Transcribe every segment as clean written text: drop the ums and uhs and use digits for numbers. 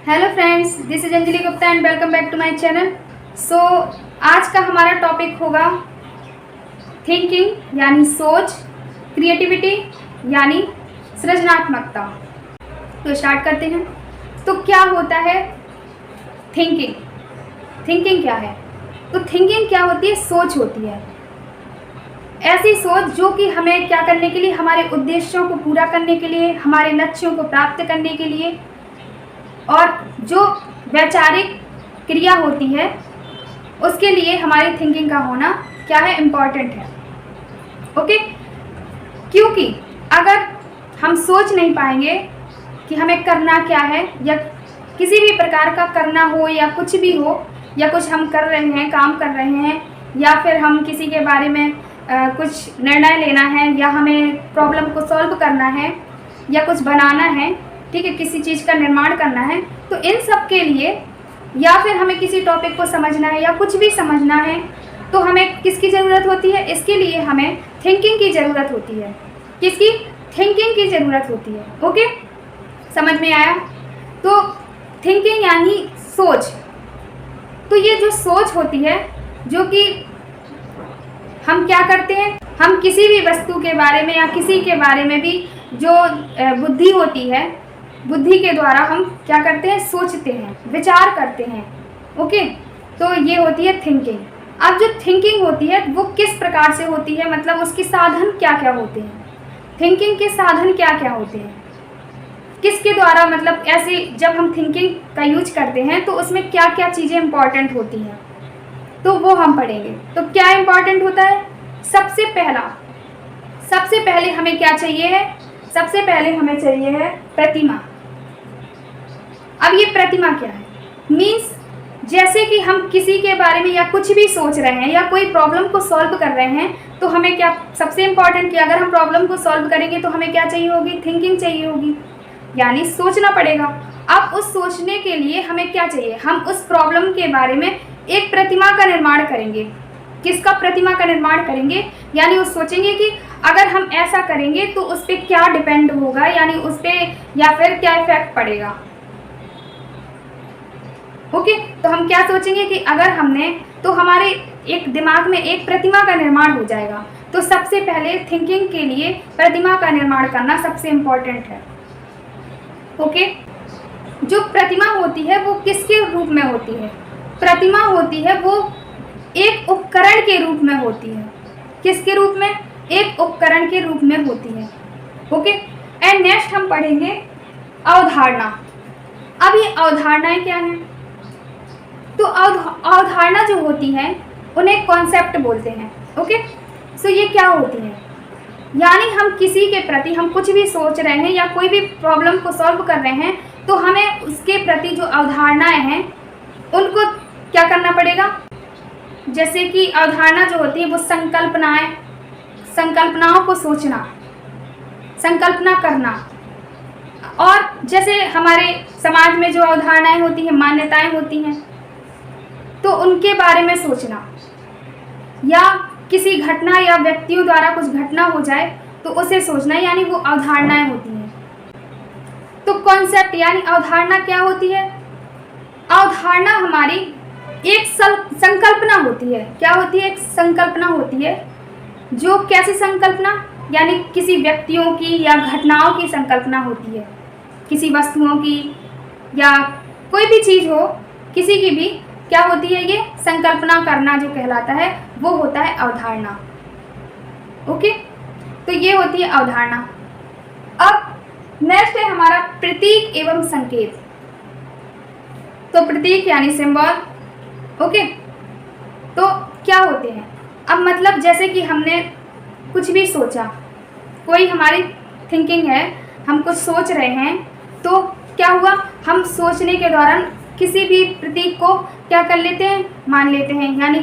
Hello friends, this is Anjali Gupta and welcome back to my channel. So आज का हमारा topic होगा थिंकिंग यानी सोच, क्रिएटिविटी यानी सृजनात्मकता। तो स्टार्ट करते हैं। तो क्या होता है थिंकिंग? थिंकिंग क्या है? तो थिंकिंग क्या होती है? सोच होती है। ऐसी सोच जो कि हमें क्या करने के लिए, हमारे उद्देश्यों को पूरा करने के लिए, हमारे लक्ष्यों को प्राप्त करने के लिए, और जो वैचारिक क्रिया होती है उसके लिए हमारी थिंकिंग का होना क्या है, इम्पॉर्टेंट है। ओके, क्योंकि अगर हम सोच नहीं पाएंगे कि हमें करना क्या है, या किसी भी प्रकार का करना हो या कुछ भी हो, या कुछ हम कर रहे हैं, काम कर रहे हैं, या फिर हम किसी के बारे में कुछ निर्णय लेना है, या हमें प्रॉब्लम को सॉल्व करना है, या कुछ बनाना है, ठीक है, किसी चीज़ का निर्माण करना है, तो इन सब के लिए, या फिर हमें किसी टॉपिक को समझना है या कुछ भी समझना है, तो हमें किसकी ज़रूरत होती है? इसके लिए हमें थिंकिंग की ज़रूरत होती है। किसकी? थिंकिंग की ज़रूरत होती है। ओके, समझ में आया? तो थिंकिंग यानी सोच। तो ये जो सोच होती है, जो कि हम क्या करते हैं, हम किसी भी वस्तु के बारे में या किसी के बारे में भी जो बुद्धि होती है, बुद्धि के द्वारा हम क्या करते हैं, सोचते हैं, विचार करते हैं। ओके, तो ये होती है थिंकिंग। अब जो थिंकिंग होती है वो किस प्रकार से होती है, मतलब उसके साधन क्या क्या होते हैं, थिंकिंग के साधन क्या क्या होते हैं, किसके द्वारा, मतलब ऐसे जब हम थिंकिंग का यूज करते हैं तो उसमें क्या क्या चीज़ें इंपॉर्टेंट होती हैं, तो वो हम पढ़ेंगे। तो क्या इंपॉर्टेंट होता है? सबसे पहले हमें क्या चाहिए है? सबसे पहले हमें चाहिए है प्रतिमा। अब ये प्रतिमा क्या है? मीन्स जैसे कि हम किसी के बारे में या कुछ भी सोच रहे हैं या कोई प्रॉब्लम को सॉल्व कर रहे हैं, तो हमें क्या सबसे इम्पॉर्टेंट कि अगर हम प्रॉब्लम को सॉल्व करेंगे तो हमें क्या चाहिए होगी? थिंकिंग चाहिए होगी, यानी सोचना पड़ेगा। अब उस सोचने के लिए हमें क्या चाहिए? हम उस प्रॉब्लम के बारे में एक प्रतिमा का निर्माण करेंगे। किसका प्रतिमा का निर्माण करेंगे? यानी वो सोचेंगे कि अगर हम ऐसा करेंगे तो उस पर क्या डिपेंड होगा, यानी उस पर या फिर क्या इफेक्ट पड़ेगा। ओके, तो हम क्या सोचेंगे कि अगर हमने, तो हमारे एक दिमाग में एक प्रतिमा का निर्माण हो जाएगा। तो सबसे पहले थिंकिंग के लिए प्रतिमा का निर्माण करना सबसे इम्पोर्टेंट है। ओके, जो प्रतिमा होती है वो किसके रूप में होती है? प्रतिमा होती है वो एक उपकरण के रूप में होती है। किसके रूप में? एक उपकरण के रूप में होती है। ओके, एंड नेक्स्ट हम पढ़ेंगे अवधारणा। अब ये अवधारणाएं क्या हैं? तो अवधारणा जो होती है उन्हें कॉन्सेप्ट बोलते हैं। ओके, सो ये क्या होती है? यानी हम किसी के प्रति, हम कुछ भी सोच रहे हैं या कोई भी प्रॉब्लम को सॉल्व कर रहे हैं, तो हमें उसके प्रति जो अवधारणाएं हैं उनको क्या करना पड़ेगा? जैसे कि अवधारणा जो होती है वो संकल्पनाओं को सोचना, संकल्पना करना, और जैसे हमारे समाज में जो अवधारणाएं होती हैं, मान्यताएं होती हैं, तो उनके बारे में सोचना, या किसी घटना या व्यक्तियों द्वारा कुछ घटना हो जाए तो उसे सोचना, यानी वो अवधारणाएं होती हैं। तो कॉन्सेप्ट यानी अवधारणा क्या होती है? अवधारणा हमारी एक संकल्पना होती है। क्या होती है? एक संकल्पना होती है। जो कैसी संकल्पना? यानी किसी व्यक्तियों की या घटनाओं की संकल्पना होती है, किसी वस्तुओं की या कोई भी चीज़ हो, किसी की भी क्या होती है? ये संकल्पना करना जो कहलाता है वो होता है अवधारणा। ओके, तो ये होती है अवधारणा। अब नेक्स्ट है हमारा प्रतीक एवं संकेत। तो प्रतीक यानी सिंबल। ओके, तो क्या होते हैं? अब मतलब जैसे कि हमने कुछ भी सोचा, कोई हमारी थिंकिंग है, हम कुछ सोच रहे हैं, तो क्या हुआ? हम सोचने के दौरान किसी भी प्रतीक को क्या कर लेते हैं? मान लेते हैं, यानी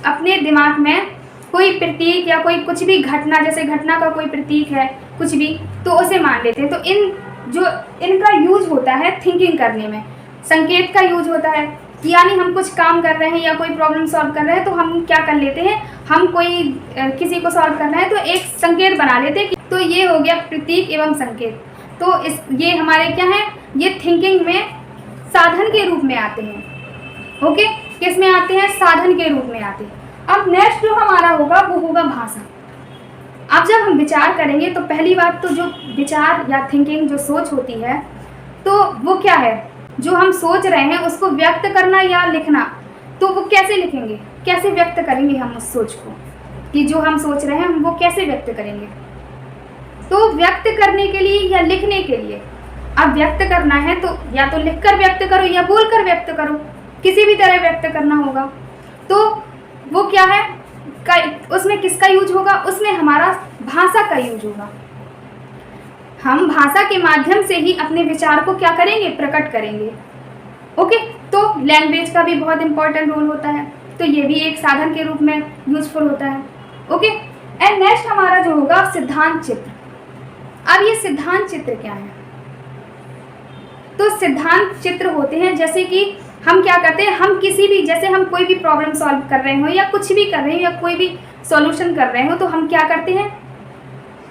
अपने दिमाग में कोई प्रतीक या कोई कुछ भी घटना, जैसे घटना का कोई प्रतीक है कुछ भी, तो उसे मान लेते हैं। तो इनका यूज होता है थिंकिंग करने में। संकेत का यूज होता है, यानी हम कुछ काम कर रहे हैं या कोई प्रॉब्लम सॉल्व कर रहे हैं, तो हम क्या कर लेते हैं, हम कोई किसी को सॉल्व करना है तो एक संकेत बना लेते हैं। तो ये हो गया प्रतीक एवं संकेत। तो ये हमारे क्या है? ये थिंकिंग में साधन के रूप में आते हैं। ओके, किस में आते हैं? साधन के रूप में आते हैं। अब नेक्स्ट जो हमारा होगा वो होगा भाषा। अब जब हम विचार करेंगे तो पहली बात तो जो विचार या थिंकिंग जो सोच होती है तो वो क्या है? जो हम सोच रहे हैं उसको व्यक्त करना या लिखना। तो वो कैसे लिखेंगे, कैसे व्यक्त करेंगे हम उस सोच को, कि जो हम सोच रहे हैं हम वो कैसे व्यक्त करेंगे? तो व्यक्त करने के लिए या लिखने के लिए, अब व्यक्त करना है तो या तो लिखकर व्यक्त करो या बोलकर व्यक्त करो, किसी भी तरह व्यक्त करना होगा। तो वो क्या है, उसमें किसका यूज होगा? उसमें हमारा भाषा का यूज होगा। हम भाषा के माध्यम से ही अपने विचार को क्या करेंगे? प्रकट करेंगे। ओके, तो लैंग्वेज का भी बहुत इंपॉर्टेंट रोल होता है, तो ये भी एक साधन के रूप में यूजफुल होता है। ओके, एंड नेक्स्ट हमारा जो होगा सिद्धांत चित्र। अब ये सिद्धांत चित्र क्या है? तो सिद्धांत चित्र होते हैं जैसे कि हम क्या करते हैं, हम किसी भी, जैसे हम कोई भी प्रॉब्लम सॉल्व कर रहे हो या कुछ भी कर रहे हो या कोई भी सॉल्यूशन कर रहे हो, तो हम क्या करते हैं,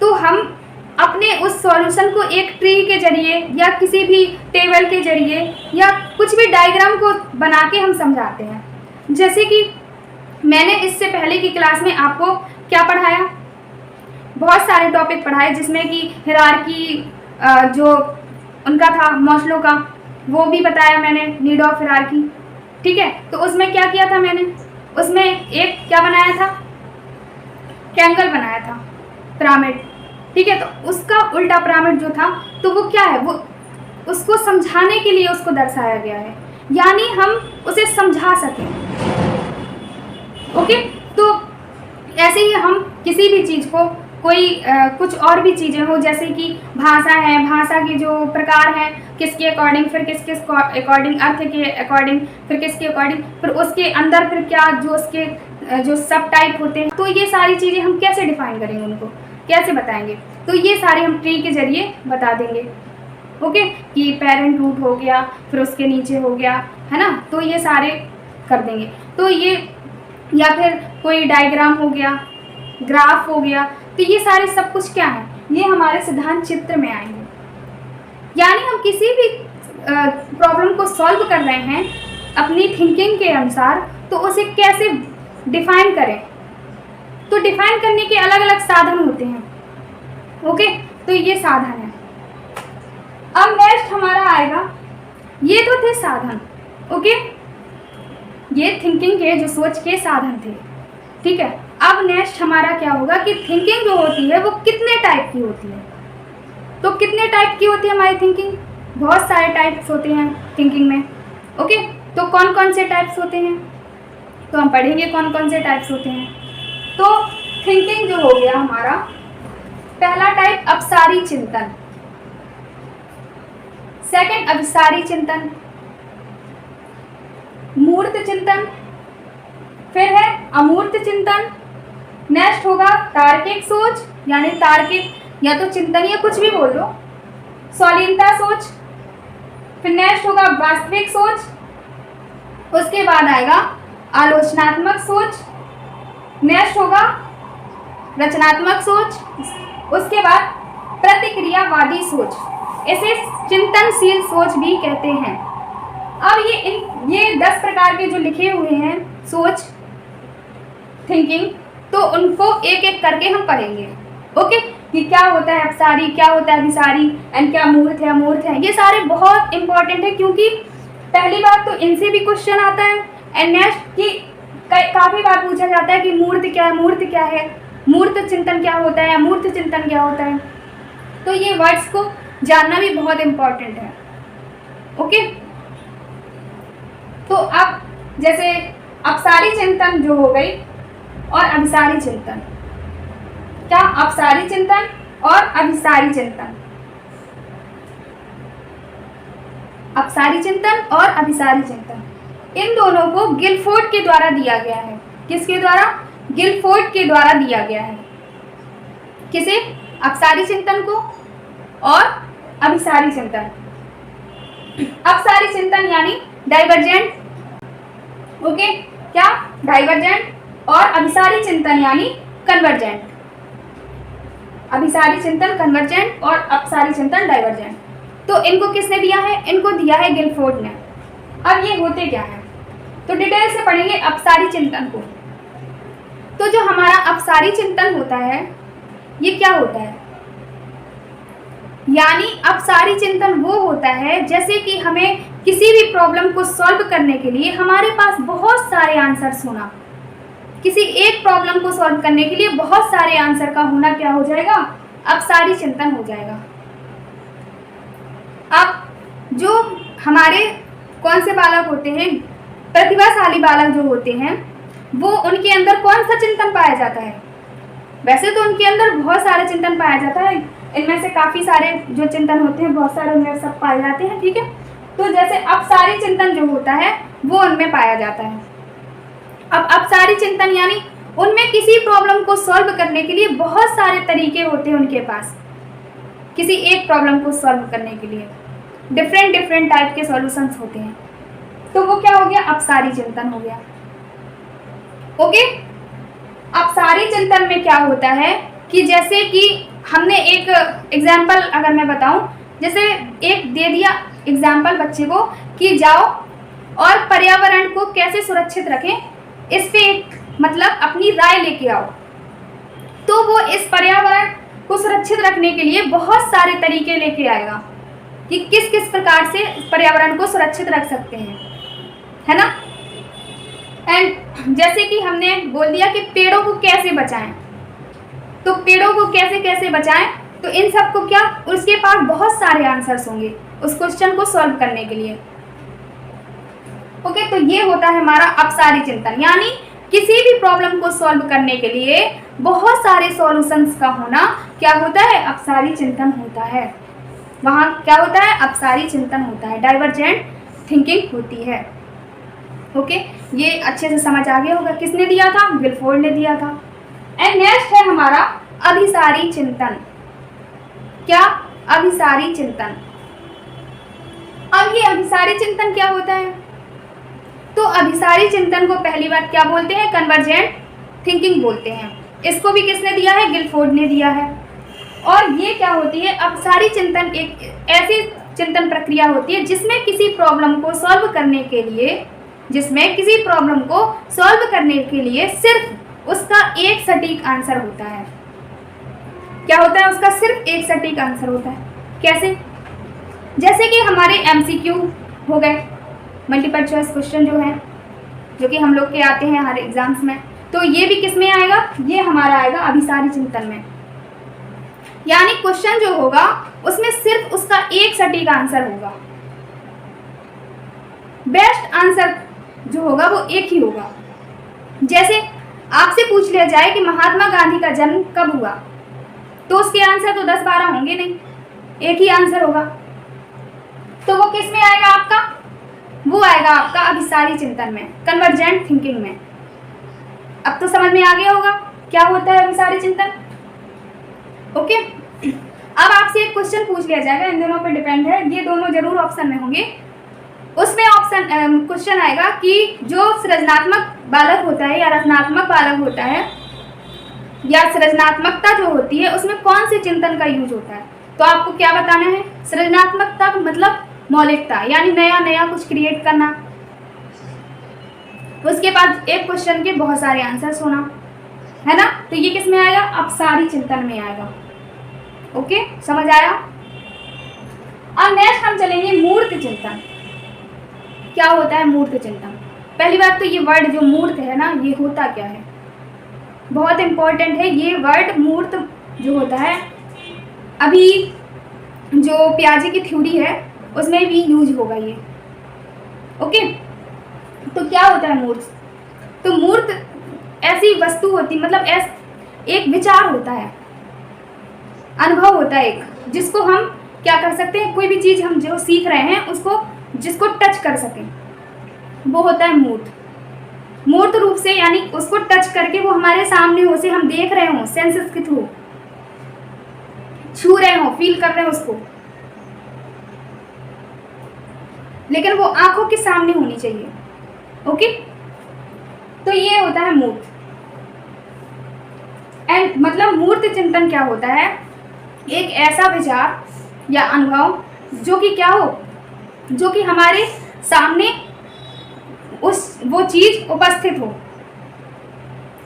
तो हम अपने उस सॉल्यूशन को एक ट्री के जरिए या किसी भी टेबल के जरिए या कुछ भी डायग्राम को बना के हम समझाते हैं। जैसे कि मैंने इससे पहले की क्लास में आपको क्या पढ़ाया, बहुत सारे टॉपिक पढ़ाए, जिसमें कि हिरार्की जो उनका था मॉस्लो का, वो भी बताया मैंने, नीड ऑफ हिरार्की। ठीक है, तो उसमें क्या किया था मैंने, उसमें एक क्या बनाया था, ट्रायंगल बनाया था, पिरामिड। ठीक है, तो उसका उल्टा पिरामिड जो था, तो वो क्या है, वो उसको समझाने के लिए उसको दर्शाया गया है, यानी हम उसे समझा सकें। ओके, तो ऐसे ही हम किसी भी चीज़ को, कोई कुछ और भी चीज़ें हो, जैसे कि भाषा है, भाषा के जो प्रकार हैं, किसके अकॉर्डिंग, फिर किसके अकॉर्डिंग, अर्थ के अकॉर्डिंग, फिर किसके अकॉर्डिंग, फिर उसके अंदर फिर क्या जो उसके जो सब टाइप होते हैं, तो ये सारी चीज़ें हम कैसे डिफाइन करेंगे, उनको कैसे बताएंगे? तो ये सारे हम ट्री के जरिए बता देंगे। ओके, कि पेरेंट रूट हो गया, फिर उसके नीचे हो गया, है ना, तो ये सारे कर देंगे। तो ये, या फिर कोई डायग्राम हो गया, ग्राफ हो गया, तो ये सारे सब कुछ क्या है, ये हमारे सिद्धांत चित्र में आएंगे। यानी हम किसी भी प्रॉब्लम को सॉल्व कर रहे हैं अपनी थिंकिंग के अनुसार, तो उसे कैसे डिफाइन करें। तो डिफाइन करने के अलग अलग साधन होते हैं। ओके, तो ये साधन है। अब नेक्स्ट हमारा आएगा, ये तो थे साधन। ओके, ये थिंकिंग के जो सोच के साधन थे। ठीक है, अब नेक्स्ट हमारा क्या होगा कि थिंकिंग जो होती है वो कितने टाइप की होती है। तो कितने टाइप की होती है हमारी थिंकिंग? बहुत सारे टाइप्स होते हैं थिंकिंग में। ओके, तो कौन कौन से टाइप्स होते हैं, तो हम पढ़ेंगे कौन कौन से टाइप्स होते हैं। तो थिंकिंग जो हो गया हमारा, पहला टाइप अपसारी चिंतन, सेकंड अभिसारी चिंतन, मूर्त चिंतन, फिर है अमूर्त चिंतन, नेक्स्ट होगा तार्किक सोच, यानी तार्किक या तो चिंतन या कुछ भी बोल लो, स्वाधीनता सोच, फिर नेक्स्ट होगा वास्तविक सोच, उसके बाद आएगा आलोचनात्मक सोच, नेक्स्ट होगा रचनात्मक सोच, उसके बाद प्रतिक्रियावादी सोच, इसे चिंतनशील सोच भी कहते हैं। अब ये 10 प्रकार के जो लिखे हुए हैं सोच, थिंकिंग, तो उनको एक एक करके हम पढ़ेंगे। ओके, कि क्या होता है अपसारी, क्या होता है अभिसारी, एंड क्या मूर्त है, अमूर्त है, ये सारे बहुत इंपॉर्टेंट है, क्योंकि पहली बात तो इनसे भी क्वेश्चन आता है, एंड नेक्स्ट कि काफ़ी बार पूछा जाता है कि मूर्त क्या है, मूर्त क्या है, मूर्त चिंतन क्या होता है, अमूर्त चिंतन क्या होता है। तो ये वर्ड्स को जानना भी बहुत इंपॉर्टेंट है। ओके, तो अब जैसे अपसारी चिंतन जो हो गई और अभिसारी चिंतन, क्या अपसारी चिंतन और अभिसारी चिंतन, अपसारी चिंतन और अभिसारी चिंतन, इन दोनों को गिलफोर्ड के द्वारा दिया गया है। किसके द्वारा? गिलफोर्ड के द्वारा दिया गया है। किसे? अपसारी चिंतन को और अभिसारी चिंतन। अपसारी चिंतन यानी डाइवर्जेंट, ओके, क्या डाइवर्जेंट, और अभिसारी चिंतन यानी कन्वर्जेंट। अभिसारी चिंतन कन्वर्जेंट और अपसारी चिंतन डाइवर्जेंट। तो इनको किसने दिया है? इनको दिया है गिलफोर्ड ने। अब ये होते क्या है, तो डिटेल से पढ़ेंगे अपसारी चिंतन को। तो जो हमारा अपसारी चिंतन होता है ये क्या होता है, यानी अपसारी चिंतन वो होता है जैसे कि हमें किसी भी प्रॉब्लम को सॉल्व करने के लिए हमारे पास बहुत सारे आंसर्स होना, किसी एक प्रॉब्लम को सॉल्व करने के लिए बहुत सारे आंसर का होना क्या हो जाएगा, अपसारी चिंतन हो जाएगा। अब जो हमारे कौन से बालक होते हैं, प्रतिभाशाली बालक जो होते हैं, वो उनके अंदर कौन सा चिंतन पाया जाता है, वैसे तो उनके अंदर बहुत सारे चिंतन पाया जाता है, इनमें से काफ़ी सारे जो चिंतन होते हैं बहुत सारे उनमें सब पाए जाते हैं, ठीक है। तो जैसे अपसारी चिंतन जो होता है वो उनमें पाया जाता है। अब अपसारी चिंतन यानी उनमें किसी प्रॉब्लम को सॉल्व करने के लिए बहुत सारे तरीके होते हैं उनके पास, किसी एक प्रॉब्लम को सॉल्व करने के लिए डिफरेंट टाइप के सॉल्यूशंस होते हैं, तो वो क्या हो गया, अपसारी चिंतन हो गया। ओके, अपसारी चिंतन में क्या होता है कि जैसे कि हमने एक एग्जाम्पल अगर मैं बताऊं, जैसे एक दे दिया एग्जाम्पल बच्चे को कि जाओ और पर्यावरण को कैसे सुरक्षित रखें, इस पे मतलब अपनी राय लेके आओ, तो वो इस पर्यावरण को सुरक्षित रखने के लिए बहुत सारे तरीके लेके आएगा कि किस किस प्रकार से पर्यावरण को सुरक्षित रख सकते हैं, है ना। एंड जैसे कि हमने बोल दिया कि पेड़ों को कैसे बचाएं, तो पेड़ों को कैसे कैसे बचाएं, तो इन सब को क्या, उसके पास बहुत सारे आंसर्स होंगे उस क्वेश्चन को सॉल्व करने के लिए। ओके, तो ये होता है हमारा अपसारी चिंतन, यानी किसी भी प्रॉब्लम को सॉल्व करने के लिए बहुत सारे सॉल्यूशंस का होना क्या होता है, अपसारी चिंतन होता है। वहाँ क्या होता है, अपसारी चिंतन होता है, डाइवर्जेंट थिंकिंग होती है। ओके, ये अच्छे से समझ आ गया होगा, किसने दिया था, गिलफोर्ड ने दिया था। एंड नेक्स्ट है हमारा अभिसारी चिंतन। क्या, अभिसारी चिंतन। अब ये अभिसारी चिंतन क्या होता है, तो अभिसारी चिंतन को पहली बात क्या बोलते हैं, कन्वर्जेंट थिंकिंग बोलते हैं। इसको भी किसने दिया है, गिलफोर्ड ने दिया है। और ये क्या होती है, अभिसारी चिंतन एक ऐसी चिंतन प्रक्रिया होती है जिसमें किसी प्रॉब्लम को सॉल्व करने के लिए, सिर्फ उसका एक सटीक आंसर होता है। क्या होता है, उसका सिर्फ एक सटीक आंसर होता है। कैसे, जैसे कि हमारे एमसीक्यू हो गए, मल्टीपल चॉइस क्वेश्चन जो है, जो कि हम लोग के आते हैं हर एग्जाम्स में, तो ये भी किस में आएगा, ये हमारा आएगा अभिसारी चिंतन में। यानी क्वेश्चन जो होगा उसमें सिर्फ उसका एक सटीक आंसर होगा, बेस्ट आंसर जो होगा वो एक ही होगा। जैसे आपसे पूछ लिया जाए कि महात्मा गांधी का जन्म कब हुआ, तो उसके आंसर तो 10-12 होंगे नहीं, एक ही आंसर होगा। तो वो किस में आएगा आपका, वो आएगा आपका अभिसारी चिंतन में, कन्वर्जेंट थिंकिंग में। अब तो समझ में आ गया होगा क्या होता है अभिसारी चिंतन। ओके, अब आपसे एक क्वेश्चन पूछ लिया जाएगा, इन दोनों पर डिपेंड है, ये दोनों जरूर ऑप्शन में होंगे। उसमें ऑप्शन क्वेश्चन आएगा कि जो सृजनात्मक बालक होता है या रचनात्मक बालक होता है, या सृजनात्मकता जो होती है उसमें कौन से चिंतन का यूज होता है, तो आपको क्या बताना है, सृजनात्मकता मतलब मौलिकता, यानी नया नया कुछ क्रिएट करना। उसके बाद एक क्वेश्चन के बहुत सारे आंसर्स होना, है ना, तो ये किस में आएगा, अपसारी चिंतन में आएगा। ओके, समझ आया। अब नेक्स्ट हम चलेंगे मूर्त चिंतन। क्या होता है मूर्त चिंतन। पहली बात तो ये वर्ड जो मूर्त है ना, ये होता क्या है, बहुत इंपॉर्टेंट है ये वर्ड मूर्त जो होता है। अभी जो पियाजे की थ्योरी है उसमें भी यूज होगा ये। ओके, तो क्या होता है मूर्त, तो मूर्त ऐसी वस्तु होती, मतलब एक विचार होता है, अनुभव होता है एक, जिसको हम क्या कर सकते हैं, कोई भी चीज़ हम जो सीख रहे हैं उसको, जिसको टच कर सकें, वो होता है मूर्त। मूर्त रूप से यानी उसको टच करके वो हमारे सामने हो, उसे हम देख रहे हो, सेंसेस के थ्रू छू रहे हो, फील कर रहे हो उसको, लेकिन वो आंखों के सामने होनी चाहिए। ओके, तो ये होता है मूर्त। एंड मतलब मूर्त चिंतन क्या होता है, एक ऐसा विचार या अनुभव जो कि क्या हो, जो कि हमारे सामने वो चीज उपस्थित हो,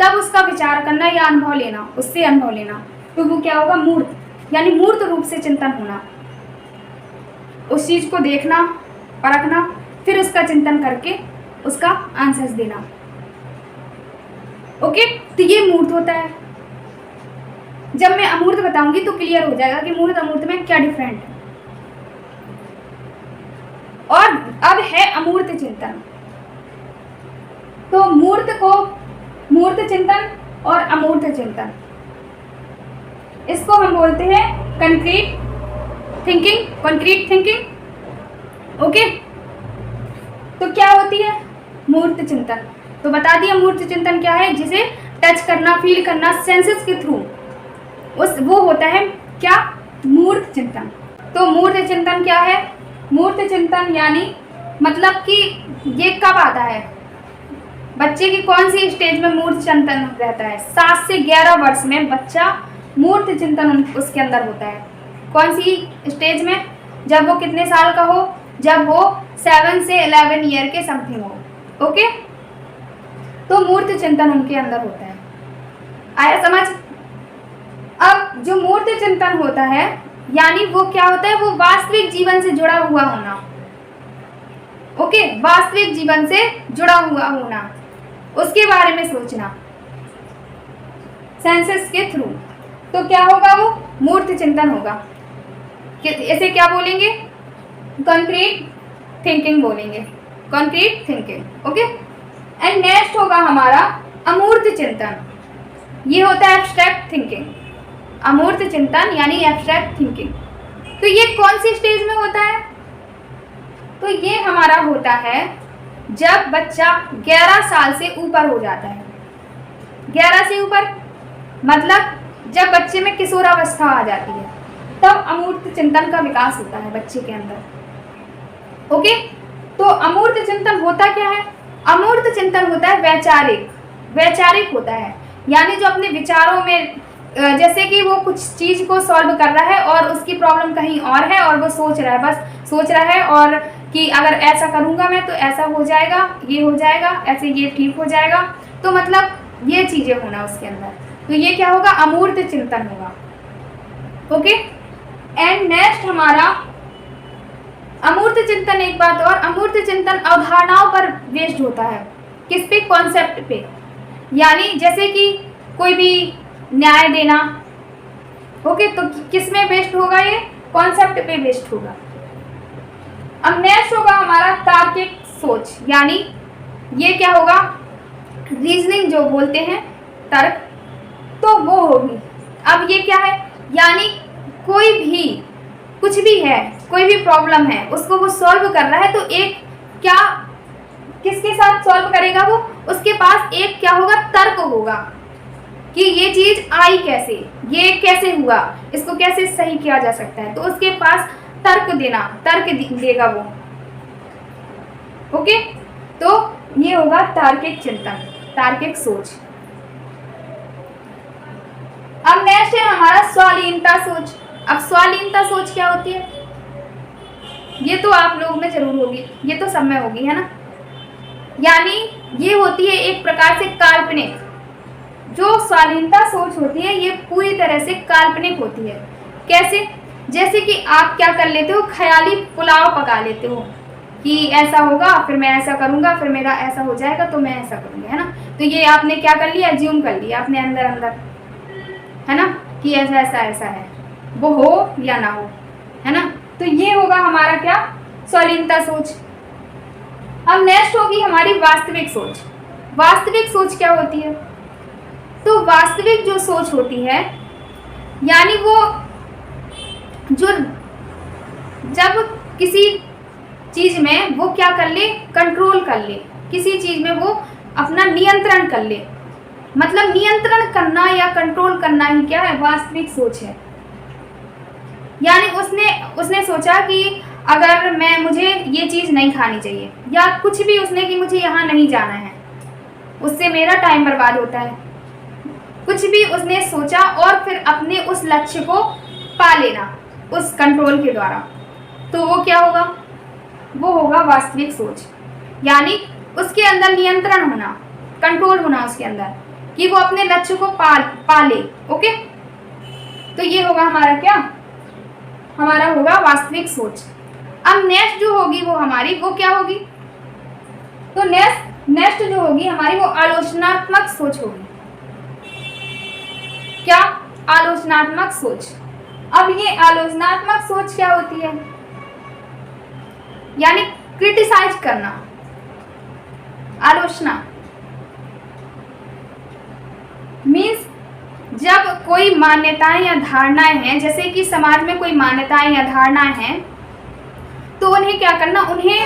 तब उसका विचार करना या अनुभव लेना, उससे अनुभव लेना, तो वो क्या होगा? मूर्त, यानी मूर्त रूप से चिंतन होना। उस चीज को देखना, परखना, फिर उसका चिंतन करके उसका आंसर्स देना। ओके, तो ये मूर्त होता है। जब मैं अमूर्त बताऊंगी तो क्लियर हो जाएगा कि मूर्त अमूर्त में क्या डिफरेंट है। और अब है अमूर्त चिंतन। तो मूर्त चिंतन और अमूर्त चिंतन, इसको हम बोलते हैं कंक्रीट थिंकिंग। ओके, तो क्या होती है मूर्त चिंतन? तो बता दिया मूर्त चिंतन क्या है, जिसे टच करना, फील करना सेंसेस के थ्रू, वो होता है क्या? मूर्त चिंतन। तो मूर्त चिंतन क्या है? मूर्त चिंतन यानी मतलब कि ये कब आता है? बच्चे की कौन सी स्टेज में मूर्त चिंतन रहता है? 7 से 11 वर्ष में बच्चा मूर्त चिंतन उसके अंदर होता है। कौन सी स्टेज में? जब वो कितने साल का हो? जब वो 7 से 11 ईयर के समथिंग हो। ओके, तो मूर्त चिंतन उनके अंदर होता है। आया समझ? अब जो मूर्त चिंतन होता है यानी वो क्या होता है? वो वास्तविक जीवन से जुड़ा हुआ होना। ओके, वास्तविक जीवन से जुड़ा हुआ होना, उसके बारे में सोचना सेंसेस के थ्रू, तो क्या होगा? वो मूर्त चिंतन होगा। इसे क्या बोलेंगे? कॉन्क्रीट थिंकिंग बोलेंगे, concrete thinking. Okay, and next होगा हमारा अमूर्त चिंतन। ये होता है एब्स्ट्रैक्ट थिंकिंग। अमूर्त चिंतन यानी एब्स्ट्रैक्ट थिंकिंग। तो ये कौन सी स्टेज में होता है? तो ये हमारा होता है जब बच्चा 11 साल से ऊपर हो जाता है। 11 से ऊपर मतलब जब बच्चे में किशोरावस्था आ जाती है, तब अमूर्त चिंतन का विकास होता है बच्चे के अंदर। ओके, तो अमूर्त चिंतन होता क्या है? अमूर्त चिंतन होता है वैचारिक होता है, यानी जो अपने विचारों में, जैसे कि वो कुछ चीज को सॉल्व कर रहा है और उसकी प्रॉब्लम कहीं और है और वो सोच रहा है, बस सोच रहा है, और कि अगर ऐसा करूंगा मैं तो ऐसा हो जाएगा, ये हो जाएगा, ऐसे ये ठीक हो जाएगा, तो मतलब ये चीजें होना उसके अंदर। तो ये क्या होगा? अमूर्त चिंतन होगा। ओके, एंड नेक्स्ट हमारा अमूर्त चिंतन। एक बात और, अमूर्त चिंतन अवधारणाओं पर बेस्ड होता है। किस पे? कॉन्सेप्ट पे, यानी जैसे कि कोई भी न्याय देना। ओके, तो किस में बेस्ड होगा? ये कॉन्सेप्ट पे बेस्ड होगा। अब नेक्स्ट होगा हमारा तार्किक सोच, यानी ये क्या होगा? रीजनिंग जो बोलते हैं, तर्क, तो वो होगी। अब ये क्या है? यानी कोई भी कुछ भी है, कोई भी प्रॉब्लम है, उसको वो सॉल्व कर रहा है, तो एक क्या, किसके साथ सॉल्व करेगा वो? उसके पास एक क्या होगा? तर्क होगा कि ये चीज आई कैसे, ये कैसे हुआ, इसको कैसे सही किया जा सकता है, तो उसके पास तर्क देगा वो। ओके, तो ये होगा तार्किक चिंतन, तार्किक सोच। अब नेक्स्ट है हमारा स्वालीनता सोच। अब स्वालीनता सोच क्या होती है? ये तो आप लोगों में जरूर होगी, ये तो सब में होगी, है ना? यानी ये होती है एक प्रकार से काल्पनिक। जो स्वालीनता सोच होती है ये पूरी तरह से काल्पनिक होती है। कैसे? जैसे कि आप क्या कर लेते हो? ख्याली पुलाव पका लेते हो कि ऐसा होगा, फिर मैं ऐसा करूंगा, फिर मेरा ऐसा हो जाएगा, तो मैं ऐसा करूंगा, है ना? तो ये आपने क्या कर लिया? अज्यूम कर लिया अपने अंदर, है ना, कि ऐसा ऐसा ऐसा है, वो हो या ना हो, है ना? तो ये होगा हमारा क्या? स्वालीनता सोच। अब नेक्स्ट होगी हमारी वास्तविक सोच। वास्तविक सोच क्या होती है? तो वास्तविक जो सोच होती है यानी वो जो जब किसी चीज में वो क्या कर ले? कंट्रोल कर ले, किसी चीज में वो अपना नियंत्रण कर ले। मतलब नियंत्रण करना या कंट्रोल करना ही क्या है? वास्तविक सोच है। यानी उसने सोचा कि अगर मुझे ये चीज नहीं खानी चाहिए, या कुछ भी उसने कि मुझे यहाँ नहीं जाना है, उससे मेरा टाइम बर्बाद होता है, कुछ भी उसने सोचा और फिर अपने उस लक्ष्य को पा लेना उस कंट्रोल के द्वारा, तो वो क्या होगा? वो होगा वास्तविक सोच। यानी उसके अंदर नियंत्रण होना, कंट्रोल होना उसके अंदर, कि वो अपने लक्ष्य को पाले। ओके, तो ये होगा हमारा क्या, हमारा होगा वास्तविक सोच। अब नेक्स्ट जो होगी वो हमारी, वो क्या होगी, तो नेक्स्ट जो होगी हमारी वो आलोचनात्मक सोच होगी। क्या, आलोचनात्मक सोच। अब ये आलोचनात्मक सोच क्या होती है, यानी क्रिटिसाइज करना, आलोचना मीन्स जब कोई मान्यताएं या धारणाएं हैं, जैसे कि समाज में कोई मान्यताएं या धारणाएं हैं, तो उन्हें क्या करना, उन्हें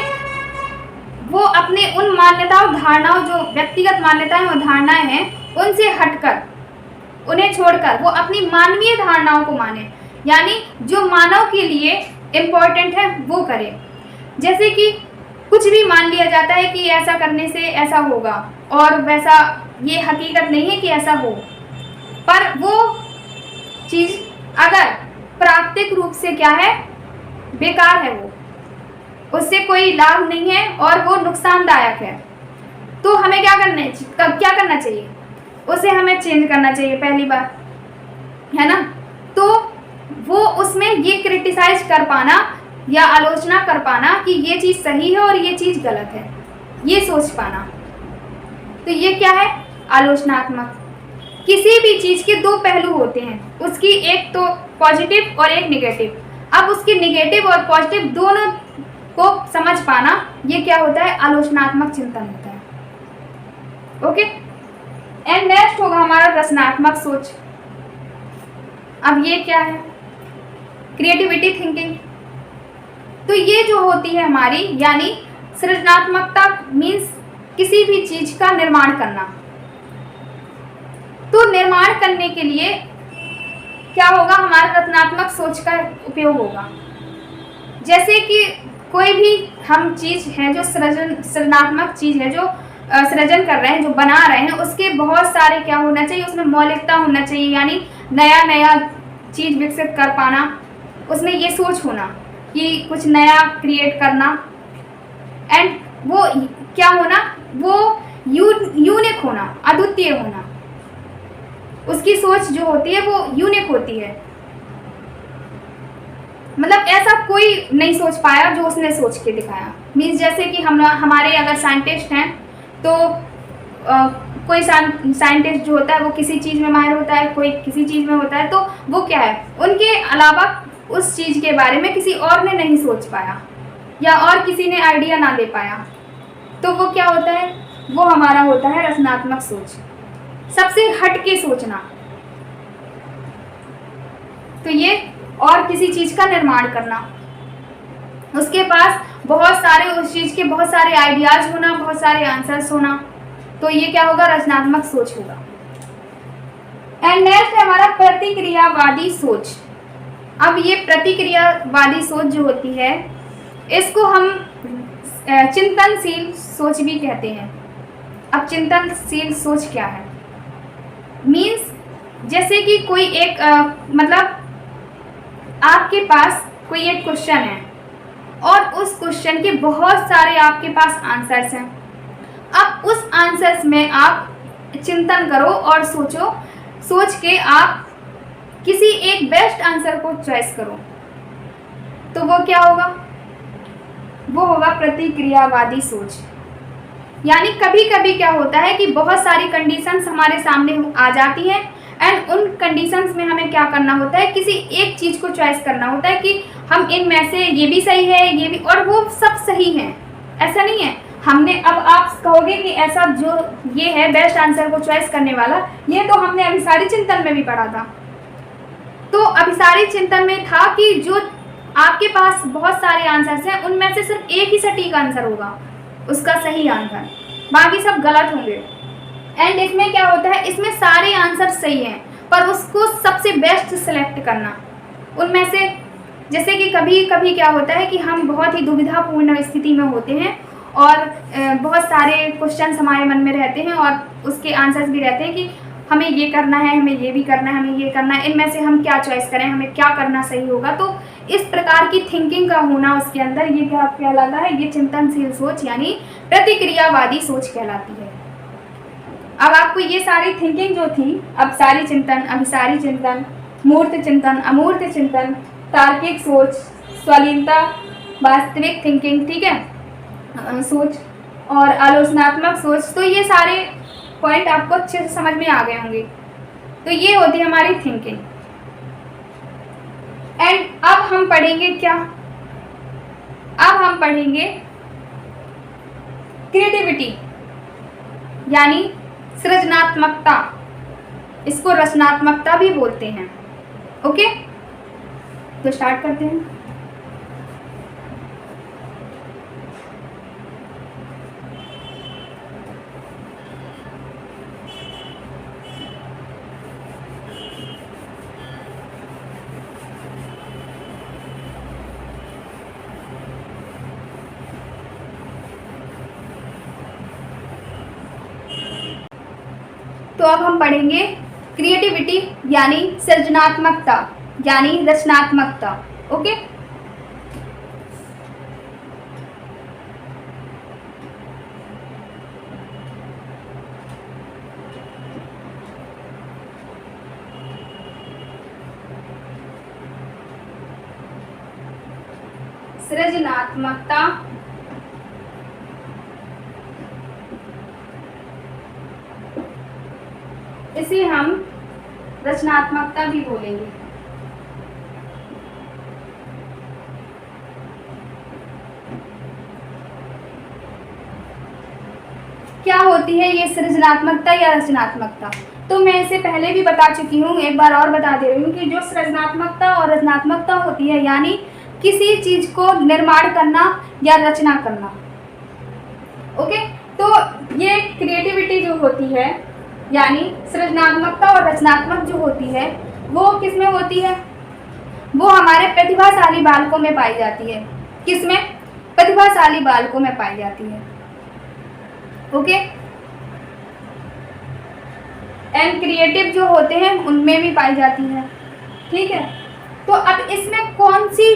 वो अपने उन मान्यताओं धारणाओं, जो व्यक्तिगत मान्यताएं और धारणाएं हैं, उनसे हटकर, उन्हें छोड़कर वो अपनी मानवीय धारणाओं को माने, यानी जो मानव के लिए इम्पोर्टेंट है वो करे। जैसे कि कुछ भी मान लिया जाता है कि ऐसा करने से ऐसा होगा, और वैसा ये हकीकत नहीं है कि ऐसा हो, पर वो चीज़ अगर प्राकृतिक रूप से क्या है, बेकार है, वो उससे कोई लाभ नहीं है और वो नुकसानदायक है, तो हमें क्या करना चाहिए, उसे हमें चेंज करना चाहिए पहली बार, है ना। तो वो उसमें ये क्रिटिसाइज कर पाना या आलोचना कर पाना कि ये चीज़ सही है और ये चीज़ गलत है, ये सोच पाना, तो ये क्या है, आलोचनात्मक। किसी भी चीज़ के दो पहलू होते हैं, उसकी एक तो पॉजिटिव और एक नेगेटिव। अब उसकी नेगेटिव और पॉजिटिव दोनों को समझ पाना, ये क्या होता है, आलोचनात्मक चिंतन होता है। ओके, एंड नेक्स्ट होगा हमारा रचनात्मक सोच। अब ये क्या है, क्रिएटिविटी थिंकिंग। तो ये जो होती है हमारी, यानी सृजनात्मकता मीन्स किसी भी चीज का निर्माण करना। तो निर्माण करने के लिए क्या होगा, हमारा रचनात्मक सोच का उपयोग होगा। जैसे कि कोई भी हम चीज है जो सृजनात्मक चीज है, जो सृजन कर रहे हैं, जो बना रहे हैं, उसके बहुत सारे क्या होना चाहिए, उसमें मौलिकता होना चाहिए, यानी नया नया चीज विकसित कर पाना, उसमें ये सोच होना कि कुछ नया क्रिएट करना, एंड वो क्या होना, वो यूनिक होना, अद्वितीय होना। उसकी सोच जो होती है वो यूनिक होती है, मतलब ऐसा कोई नहीं सोच पाया जो उसने सोच के दिखाया। मीन्स जैसे कि हमारे अगर साइंटिस्ट हैं, तो कोई साइंटिस्ट जो होता है वो किसी चीज़ में माहिर होता है, कोई किसी चीज़ में होता है, तो वो क्या है, उनके अलावा उस चीज़ के बारे में किसी और ने नहीं सोच पाया या और किसी ने आइडिया ना दे पाया, तो वो क्या होता है, वो हमारा होता है रचनात्मक सोच, सबसे हट के सोचना। तो ये और किसी चीज़ का निर्माण करना, उसके पास बहुत सारे उस चीज़ के बहुत सारे आइडियाज होना, बहुत सारे आंसर्स होना, तो ये क्या होगा, रचनात्मक सोच होगा। एंड नेक्स्ट है हमारा प्रतिक्रियावादी सोच। अब ये प्रतिक्रियावादी सोच जो होती है, इसको हम चिंतनशील सोच भी कहते हैं। अब चिंतनशील सोच क्या है, मीन्स जैसे कि कोई एक मतलब आपके पास कोई एक क्वेश्चन है और उस क्वेश्चन के बहुत सारे आपके पास आंसर्स हैं। अब उस आंसर्स में आप चिंतन करो और सोचो, सोच के आप किसी एक बेस्ट आंसर को चॉइस करो, तो वो क्या होगा, वो होगा प्रतिक्रियावादी सोच। यानी कभी कभी क्या होता है कि बहुत सारी कंडीशंस हमारे सामने आ जाती हैं, एंड उन कंडीशंस में हमें क्या करना होता है, किसी एक चीज़ को चॉइस करना होता है कि हम इनमें से ये भी सही है, ये भी, और वो सब सही है, ऐसा नहीं है। हमने, अब आप कहोगे कि ऐसा जो ये है बेस्ट आंसर को चॉइस करने वाला, ये तो हमने अभिसारी चिंतन में भी पढ़ा था। तो अभिसारी चिंतन में था कि जो आपके पास बहुत सारे आंसर्स हैं, उनमें से सिर्फ एक ही सटीक आंसर होगा, उसका सही आंसर, बाकी सब गलत होंगे। एंड इसमें क्या होता है, इसमें सारे आंसर सही हैं, पर उसको सबसे बेस्ट सिलेक्ट करना उनमें से। जैसे कि कभी कभी क्या होता है कि हम बहुत ही दुविधापूर्ण स्थिति में होते हैं और बहुत सारे क्वेश्चंस हमारे मन में रहते हैं और उसके आंसर्स भी रहते हैं कि हमें ये करना है, हमें ये भी करना है, हमें ये करना है, इनमें से हम क्या चॉइस करें, हमें क्या करना सही होगा। तो इस प्रकार की थिंकिंग का होना उसके अंदर, ये क्या कहलाता है, ये चिंतनशील सोच यानी प्रतिक्रियावादी सोच कहलाती है। अब आपको ये सारी थिंकिंग जो थी, अपसारी चिंतन, अभिसारी चिंतन, मूर्त चिंतन, अमूर्त चिंतन, तार्किक सोच, स्वलीनता, वास्तविक थिंकिंग, ठीक है, सोच और आलोचनात्मक सोच, तो ये सारे पॉइंट आपको अच्छे से समझ में आ गए होंगे। तो ये होती है हमारी थिंकिंग। एंड अब हम पढ़ेंगे क्या? अब हम पढ़ेंगे क्रिएटिविटी यानी सृजनात्मकता। इसको रचनात्मकता भी बोलते हैं। ओके, तो स्टार्ट करते हैं। तो अब हम पढ़ेंगे क्रिएटिविटी यानी सृजनात्मकता यानी रचनात्मकता। ओके, सृजनात्मकता इसे हम रचनात्मकता भी बोलेंगे। क्या होती है ये सृजनात्मकता या रचनात्मकता? तो मैं इसे पहले भी बता चुकी हूँ, एक बार और बता दे रही हूँ कि जो सृजनात्मकता और रचनात्मकता होती है यानी किसी चीज को निर्माण करना या रचना करना। ओके, तो ये क्रिएटिविटी जो होती है यानी सृजनात्मकता और रचनात्मक जो होती है वो किस में होती है? वो हमारे प्रतिभाशाली बालकों में पाई जाती है। किसमें? प्रतिभाशाली बालकों में पाई जाती है। ओके, एंड क्रिएटिव जो होते हैं उनमें भी पाई जाती है। ठीक है, तो अब इसमें कौन सी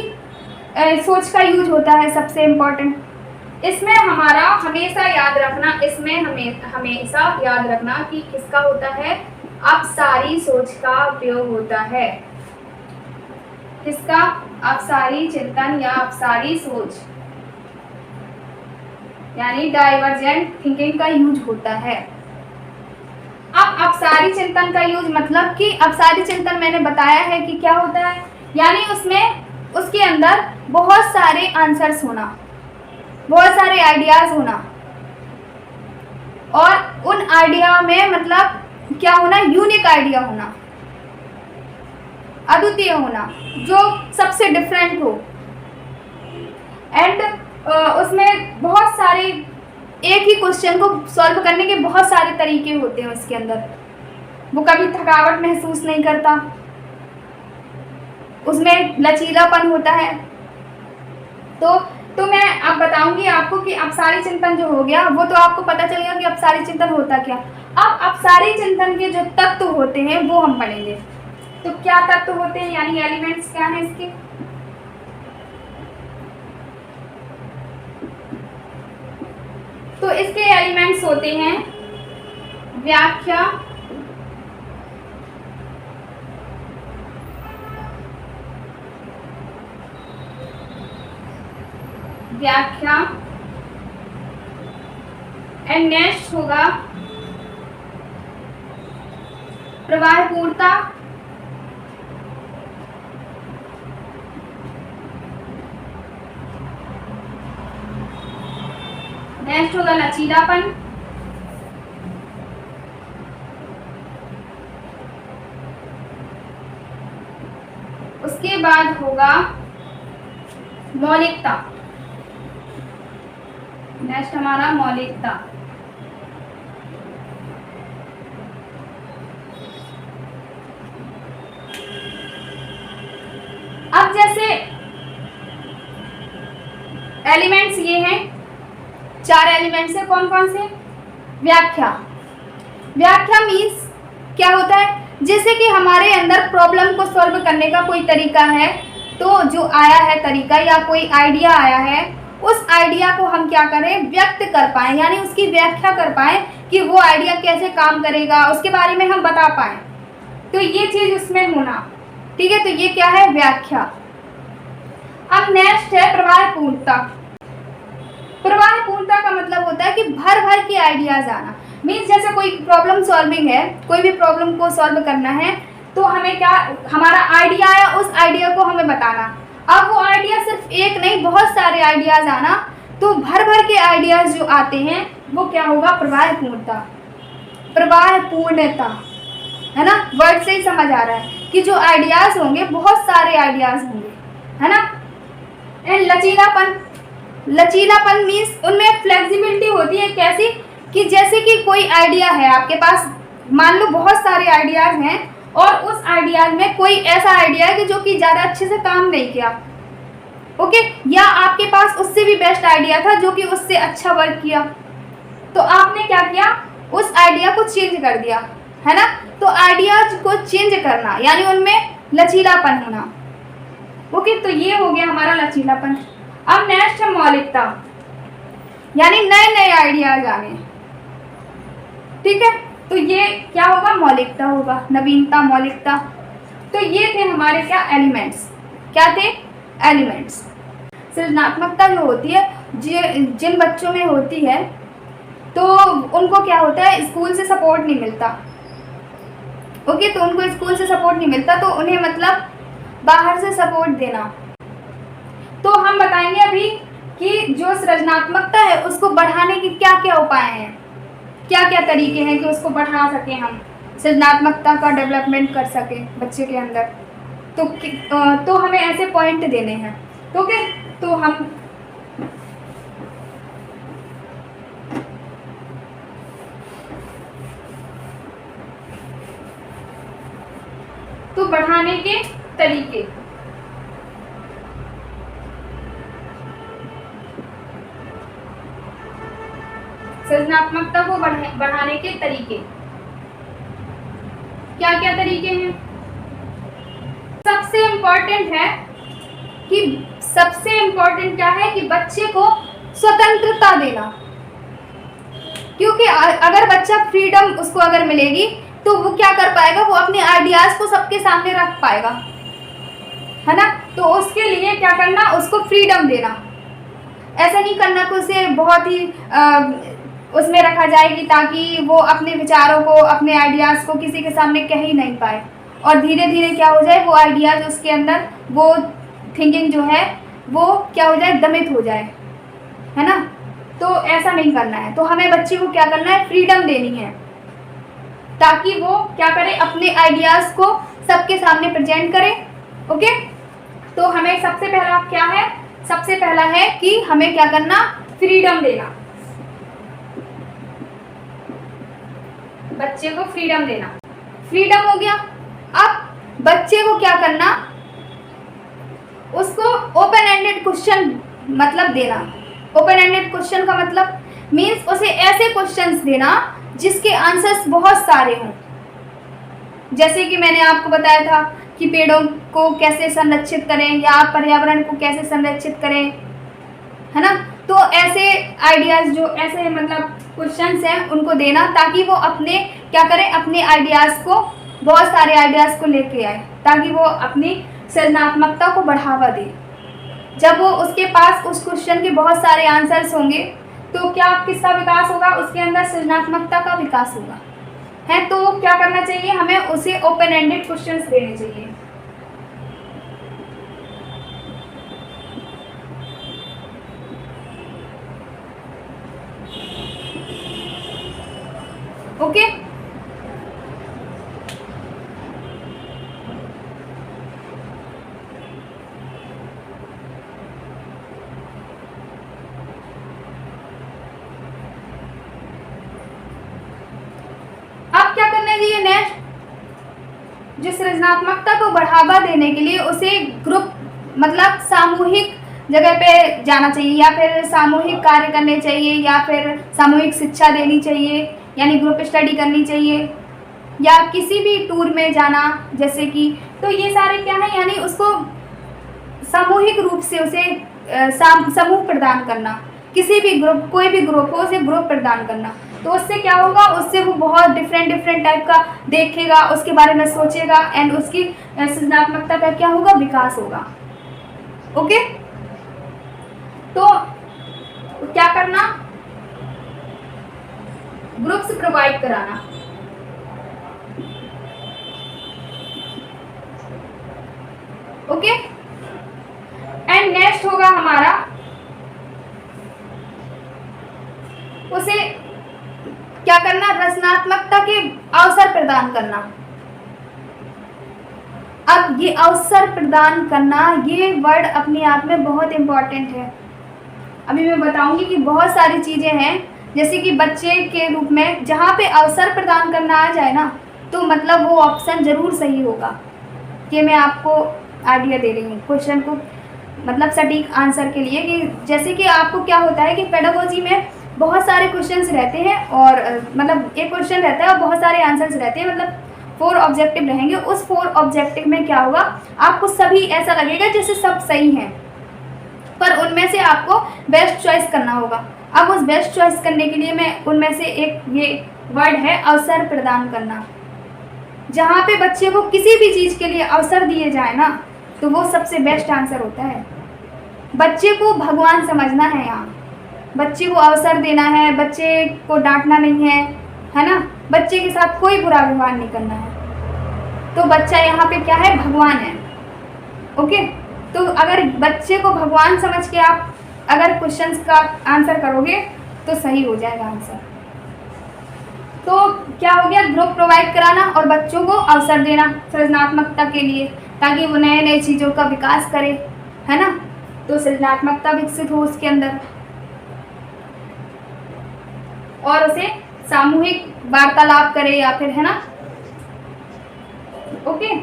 सोच का यूज होता है? सबसे इम्पोर्टेंट इसमें हमारा हमेशा याद रखना, इसमें हमेशा याद रखना कि किसका होता है? अपसारी सोच का उपयोग होता है। किसका? अपसारी चिंतन या अपसारी सोच यानी डाइवर्जेंट थिंकिंग का यूज होता है। अब अपसारी चिंतन का यूज मतलब कि अपसारी चिंतन मैंने बताया है कि क्या होता है, यानी उसके अंदर बहुत सारे आंसर्स होना, बहुत सारे आइडियाज होना, और उन आइडिया में मतलब क्या होना? यूनिक आइडिया होना, अद्वितीय होना, जो सबसे डिफरेंट हो। एंड उसमें बहुत सारे एक ही क्वेश्चन को सॉल्व करने के बहुत सारे तरीके होते हैं उसके अंदर। वो कभी थकावट महसूस नहीं करता, उसमें लचीलापन होता है। तो मैं अब बताऊंगी आपको कि अपसारी चिंतन जो हो गया वो तो आपको पता चल गया कि अपसारी चिंतन होता क्या। अब अपसारी चिंतन के जो तत्व होते हैं वो हम पढ़ेंगे। तो क्या तत्व होते हैं यानी एलिमेंट्स क्या हैं इसके? तो इसके एलिमेंट्स होते हैं व्याख्या, एंड नेक्स्ट होगा प्रवाहपूर्णता, नेक्स्ट होगा लचीलापन, उसके बाद होगा मौलिकता। नेक्स्ट हमारा मौलिकता। अब जैसे एलिमेंट्स ये हैं, 4 एलिमेंट्स है। कौन कौन से? व्याख्या। व्याख्या मीन्स क्या होता है? जैसे कि हमारे अंदर प्रॉब्लम को सॉल्व करने का कोई तरीका है, तो जो आया है तरीका या कोई आइडिया आया है उस आइडिया को हम क्या करें, व्यक्त कर पाएँ, यानी उसकी व्याख्या कर पाएँ कि वो आइडिया कैसे काम करेगा, उसके बारे में हम बता पाएँ। तो ये चीज़ उसमें होना, ठीक है। तो ये क्या है, व्याख्या। अब नेक्स्ट है प्रवाहपूर्णता। प्रवाहपूर्णता का मतलब होता है कि भर भर के आइडियाज आना। मीन्स जैसे कोई प्रॉब्लम सॉल्विंग है, कोई भी प्रॉब्लम को सॉल्व करना है, तो हमें क्या, हमारा आइडिया आया, उस आइडिया को हमें बताना। अब वो आइडिया सिर्फ एक नहीं, बहुत सारे आइडियाज आना। तो भर भर के आइडियाज जो आते हैं वो क्या होगा, प्रवाहपूर्णता। प्रवाहपूर्णता है ना, वर्ड से ही समझ आ रहा है कि जो आइडियाज होंगे, बहुत सारे आइडियाज होंगे, है ना। एंड लचीलापन। लचीलापन मीन्स उनमें फ्लेक्सिबिलिटी होती है। कैसी, कि जैसे कि कोई आइडिया है आपके पास, मान लो बहुत सारे आइडियाज हैं और उस आइडियाज में कोई ऐसा आइडिया है कि जो कि ज़्यादा अच्छे से काम नहीं किया, ओके, या आपके पास उससे भी बेस्ट आइडिया था जो कि उससे अच्छा वर्क किया, तो आपने क्या किया, उस आइडिया को चेंज कर दिया, है ना। तो आइडियाज को चेंज करना यानी उनमें लचीलापन होना, ओके। तो ये हो गया हमारा लचीलापन। अब नेक्स्ट है मौलिकता, यानी नए नए आइडियाज आने, ठीक है। तो ये क्या होगा, मौलिकता होगा, नवीनता, मौलिकता। तो ये थे हमारे क्या, एलिमेंट्स। क्या थे, एलिमेंट्स। सृजनात्मकता जो होती है, जिन बच्चों में होती है, तो उनको क्या होता है, स्कूल से सपोर्ट नहीं मिलता, ओके। तो उनको स्कूल से सपोर्ट नहीं मिलता, तो उन्हें मतलब बाहर से सपोर्ट देना। तो हम बताएंगे अभी कि जो सृजनात्मकता है उसको बढ़ाने के क्या क्या उपाय हैं, क्या क्या तरीके हैं कि उसको बढ़ा सकें, हम सृजनात्मकता का डेवलपमेंट कर सकें बच्चे के अंदर। तो हमें ऐसे पॉइंट देने हैं, ओके। तो हम तो बढ़ाने के तरीके, सृजनात्मकता को बढ़ाने के तरीके क्या क्या तरीके हैं। सबसे इम्पोर्टेंट है कि सबसे इम्पोर्टेंट क्या है कि बच्चे को स्वतंत्रता देना, क्योंकि अगर बच्चा फ्रीडम उसको अगर मिलेगी तो वो क्या कर पाएगा, वो अपने आइडियाज को सबके सामने रख पाएगा, है ना। तो उसके लिए क्या करना, उसको फ्रीडम देना। ऐसा नहीं करना कि उसे बहुत ही उसमें रखा जाएगी ताकि वो अपने विचारों को, अपने आइडियाज़ को किसी के सामने कह ही नहीं पाए, और धीरे धीरे क्या हो जाए, वो आइडियाज़ उसके अंदर, वो थिंकिंग जो है वो क्या हो जाए, दमित हो जाए, है ना। तो ऐसा नहीं करना है। तो हमें बच्चे को क्या करना है, फ्रीडम देनी है, ताकि वो क्या करे, अपने आइडियाज़ को सबके सामने प्रेजेंट करे, ओके। तो हमें सबसे पहला क्या है, सबसे पहला है कि हमें क्या करना, फ्रीडम देना, बच्चे को फ्रीडम देना। फ्रीडम हो गया। अब बच्चे को क्या करना, उसको ओपन एंडेड क्वेश्चन मतलब देना। ओपन एंडेड क्वेश्चन का मतलब मीन्स उसे ऐसे क्वेश्चंस देना जिसके आंसर्स बहुत सारे हों। जैसे कि मैंने आपको बताया था कि पेड़ों को कैसे संरक्षित करें या पर्यावरण को कैसे संरक्षित करें, है ना। तो ऐसे आइडियाज़, जो ऐसे मतलब क्वेश्चंस हैं, उनको देना ताकि वो अपने क्या करें, अपने आइडियाज़ को, बहुत सारे आइडियाज़ को लेके आए, ताकि वो अपनी सृजनात्मकता को बढ़ावा दे। जब वो उसके पास उस क्वेश्चन के बहुत सारे आंसर्स होंगे तो क्या किसका विकास होगा, उसके अंदर सृजनात्मकता का विकास होगा, है। तो क्या करना चाहिए, हमें उसे ओपन एंडेड क्वेश्चंस देने चाहिए। ओके। अब क्या करना चाहिए, नेक्स्ट, जो सृजनात्मकता को बढ़ावा देने के लिए उसे ग्रुप मतलब सामूहिक जगह पे जाना चाहिए, या फिर सामूहिक कार्य करने चाहिए, या फिर सामूहिक शिक्षा देनी चाहिए, यानी ग्रुप स्टडी करनी चाहिए, या किसी भी टूर में जाना, जैसे कि। तो ये सारे क्या है, यानी उसको सामूहिक रूप से उसे समूह प्रदान करना, किसी भी ग्रुप, कोई भी ग्रुप हो उसे ग्रुप प्रदान करना। तो उससे क्या होगा, उससे वो बहुत डिफरेंट टाइप का देखेगा, उसके बारे में सोचेगा एंड उसकी सृजनात्मकता का क्या होगा, विकास होगा। ओके, तो क्या करना, ग्रुप्स प्रोवाइड कराना। ओके, एंड नेक्स्ट होगा हमारा उसे क्या करना, रचनात्मकता के अवसर प्रदान करना। अब ये अवसर प्रदान करना, ये वर्ड अपने आप में बहुत इंपॉर्टेंट है। अभी मैं बताऊंगी कि बहुत सारी चीजें हैं, जैसे कि बच्चे के रूप में जहाँ पे अवसर प्रदान करना आ जाए ना, तो मतलब वो ऑप्शन जरूर सही होगा। ये मैं आपको आइडिया दे रही हूँ क्वेश्चन को मतलब सटीक आंसर के लिए, कि जैसे कि आपको क्या होता है कि पेडागोजी में बहुत सारे क्वेश्चंस रहते हैं और मतलब एक क्वेश्चन रहता है और बहुत सारे आंसर्स रहते हैं, मतलब 4 ऑब्जेक्टिव रहेंगे। उस 4 ऑब्जेक्टिव में क्या होगा, आपको सभी ऐसा लगेगा जैसे सब सही हैं, पर उनमें से आपको बेस्ट चॉइस करना होगा। अब उस बेस्ट चॉइस करने के लिए मैं उनमें से एक ये वर्ड है अवसर प्रदान करना। जहाँ पे बच्चे को किसी भी चीज़ के लिए अवसर दिए जाए ना, तो वो सबसे बेस्ट आंसर होता है। बच्चे को भगवान समझना है, यहाँ बच्चे को अवसर देना है, बच्चे को डांटना नहीं है ना, बच्चे के साथ कोई बुरा व्यवहार नहीं करना है। तो बच्चा यहाँ पे क्या है, भगवान है। ओके, तो अगर बच्चे को भगवान समझ के आप अगर क्वेश्चंस का आंसर करोगे तो सही हो जाएगा आंसर। तो क्या हो गया, ग्रुप प्रोवाइड कराना और बच्चों को अवसर देना सृजनात्मकता के लिए, ताकि वो नए नए चीज़ों का विकास करे, है ना, तो सृजनात्मकता विकसित हो उसके अंदर, और उसे सामूहिक वार्तालाप करे या फिर, है ना, ओके,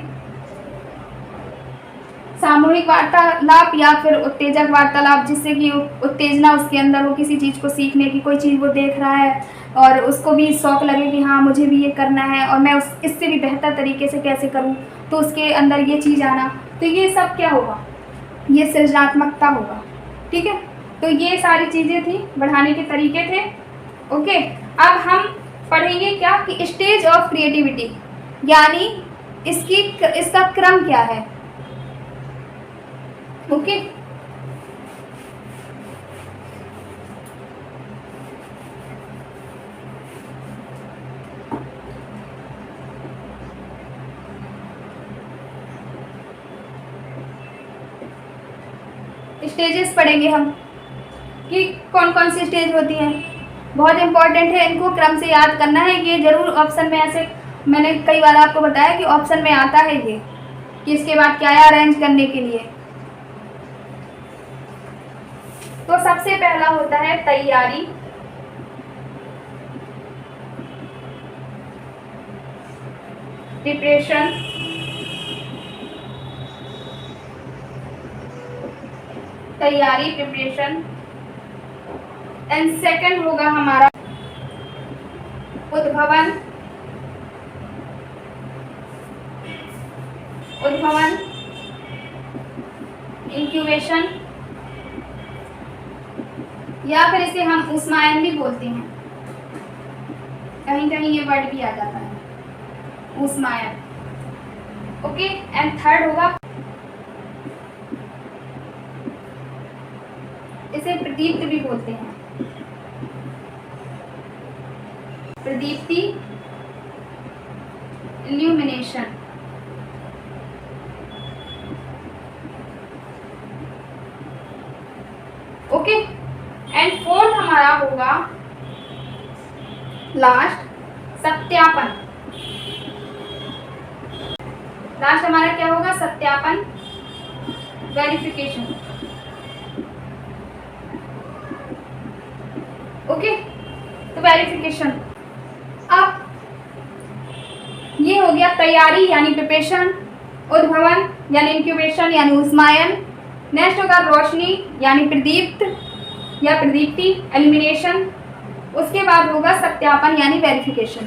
सामूहिक वार्तालाप या फिर उत्तेजक वार्तालाप, जिससे कि उत्तेजना उसके अंदर हो किसी चीज़ को सीखने की, कोई चीज़ वो देख रहा है और उसको भी शौक लगे कि हाँ मुझे भी ये करना है और मैं इससे भी बेहतर तरीके से कैसे करूँ, तो उसके अंदर ये चीज़ आना, तो ये सब क्या होगा, ये सृजनात्मकता होगा। ठीक है, तो ये सारी चीज़ें थी, बढ़ाने के तरीके थे। ओके, अब हम पढ़ेंगे क्या कि स्टेज ऑफ क्रिएटिविटी, यानी इसका क्रम क्या है। ओके, स्टेजेस पढ़ेंगे हम कि कौन कौन सी स्टेज होती हैं, बहुत इंपॉर्टेंट है, इनको क्रम से याद करना है। ये जरूर ऑप्शन में, ऐसे मैंने कई बार आपको बताया कि ऑप्शन में आता है ये कि इसके बाद क्या है अरेंज करने के लिए। तो सबसे पहला होता है तैयारी, प्रिपरेशन, तैयारी प्रिपरेशन, एंड सेकंड होगा हमारा उद्भवन, इंक्यूबेशन, या फिर इसे हम ऊष्मायन भी बोलते हैं, कहीं कहीं ये वर्ड भी आ जाता है ऊष्मायन। ओके, एंड थर्ड होगा इसे प्रदीप्ति भी बोलते हैं, प्रदीप्ति, इल्यूमिनेशन। ओके, एंड फोर्थ हमारा होगा लास्ट सत्यापन। लास्ट हमारा क्या होगा, सत्यापन, वेरिफिकेशन। ओके, तो वेरिफिकेशन। अब ये हो गया तैयारी यानी प्रिपरेशन, उद्भवन यानी इंक्यूबेशन यानी ऊष्मायन, नेक्स्ट होगा रोशनी यानी प्रदीप्त या प्रदीप्ति, एलिमिनेशन, उसके बाद होगा सत्यापन यानी वेरिफिकेशन।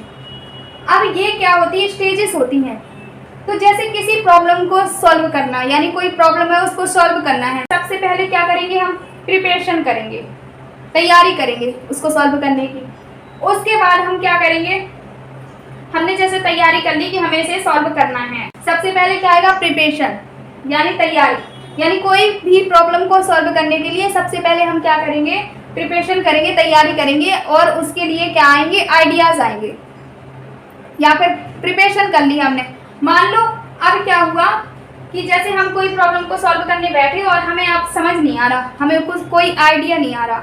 अब ये क्या होती है, स्टेजेस होती हैं। तो जैसे किसी प्रॉब्लम को सॉल्व करना, यानी कोई प्रॉब्लम है उसको सॉल्व करना है, सबसे पहले क्या करेंगे, हम प्रिपरेशन करेंगे, तैयारी करेंगे उसको सॉल्व करने की। उसके बाद हम क्या करेंगे, हमने जैसे तैयारी कर ली कि हमें इसे सॉल्व करना है, सबसे पहले क्या आएगा, प्रिपरेशन यानी तैयारी। यानी कोई भी प्रॉब्लम को सॉल्व करने के लिए सबसे पहले हम क्या करेंगे, प्रिपरेशन करेंगे, तैयारी करेंगे, और उसके लिए क्या आएंगे, आइडियाज आएंगे। या फिर प्रिपरेशन कर ली हमने, मान लो अब क्या हुआ कि जैसे हम कोई प्रॉब्लम को सॉल्व करने बैठे और हमें अब समझ नहीं आ रहा, हमें कुछ कोई आइडिया नहीं आ रहा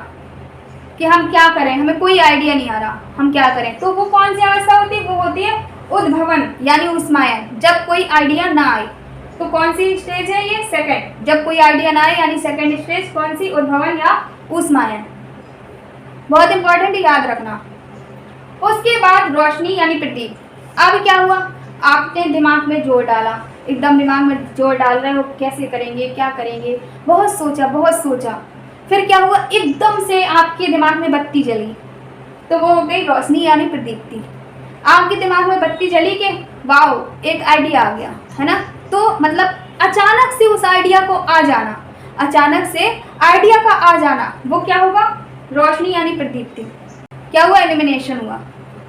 कि हम क्या करें, हमें कोई आइडिया नहीं आ रहा हम क्या करें। तो वो कौन सी अवस्था होती है, वो होती है उद्भवन यानी ऊष्मायन, जब कोई आइडिया ना आए। तो कौन सी स्टेज है ये, सेकंड, जब कोई आइडिया ना आए यानी सेकंड स्टेज कौन सी, उद्भवन या ऊष्मायन। बहुत इंपॉर्टेंट, याद रखना। उसके बाद रोशनी यानी प्रदीप। अब क्या हुआ, आपने दिमाग में जोर डाला, एकदम दिमाग में जोर डाल रहे हो, कैसे करेंगे, क्या करेंगे, बहुत सोचा बहुत सोचा, फिर क्या हुआ, एकदम से आपके दिमाग में बत्ती जली, तो वो हो गई रोशनी यानी प्रदीप्ति। आपके दिमाग में बत्ती जली के वाओ एक आइडिया आ गया, है ना। तो मतलब अचानक से उस आइडिया को आ जाना, अचानक से आइडिया का आ जाना, वो क्या होगा, रोशनी यानी प्रदीप्ति। क्या हुआ, एलिमिनेशन हुआ।